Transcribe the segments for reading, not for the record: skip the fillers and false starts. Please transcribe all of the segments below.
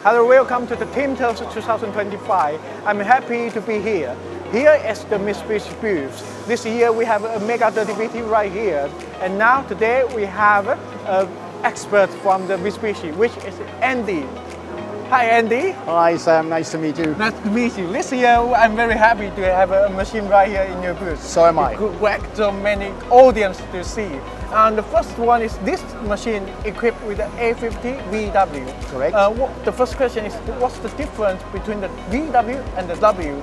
Hello, welcome to the TIMTOS 2025. I'm happy to be here. Here is the MITSUBISHI booth. This year we have a M830VW right here. And now today we have an expert from the MITSUBISHI, which is Andy. Hi Andy. Hi Sam, nice to meet you. Nice to meet you. This year I'm very happy to have a machine right here in your booth. So am I. You could work so many audience to see. And the first one is this machine equipped with the M830VW. Correct. The first question is, what's the difference between the VW and the W?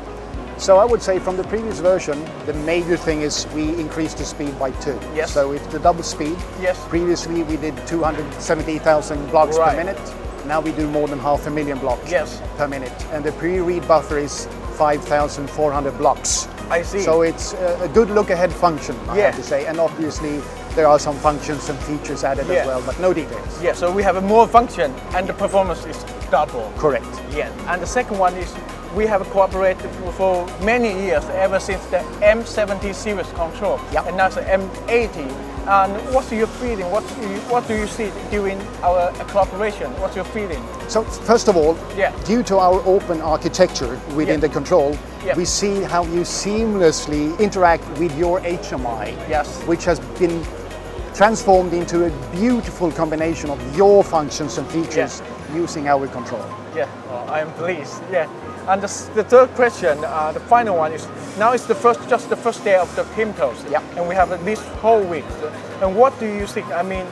So I would say from the previous version, the major thing is we increased the speed by 2. Yes. So it's the double speed. Yes. Previously we did 270,000 blocks per minute. Now we do more than 500,000 blocks per minute. And the pre-read buffer is 5,400 blocks. I see. So it's a good look-ahead function, I have to say. And obviously there are some functions and features added as well, but no details. Yeah, so we have a more function and the performance is double. Correct. Yeah, and the second one is we have cooperated for many years, ever since the M70 series control, and now the M80. And what's your feeling? What do you see during our cooperation? What's your feeling? So first of all, due to our open architecture within the control, we see how you seamlessly interact with your HMI, which has been transformed into a beautiful combination of your functions and features using our control. Yeah, well, I'm pleased. Yeah. And the third question, the final one is, now it's just the first day of the TIMTOS, and we have this whole week. And what do you think? I mean,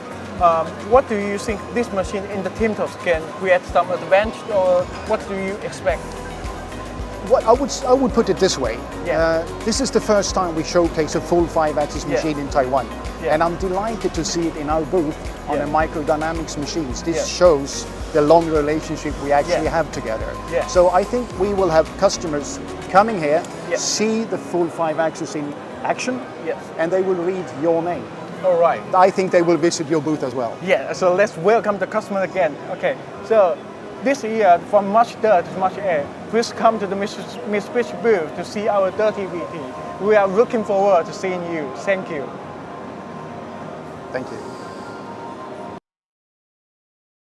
what do you think this machine in the TIMTOS can create some advantage, or what do you expect? What I would put it this way. This is the first time we showcase a full 5-axis machine in Taiwan, and I'm delighted to see it in our booth on the microdynamics machines. This shows the long relationship we actually have together. So I think we will have customers coming here, see the full 5-axis in action, and they will read your name. All right. I think they will visit your booth as well. Yeah, so let's welcome the customer again. Okay, so this year, from March 3rd to March 8th, please come to the MITSUBISHI booth to see our 30VT. We are looking forward to seeing you. Thank you. Thank you.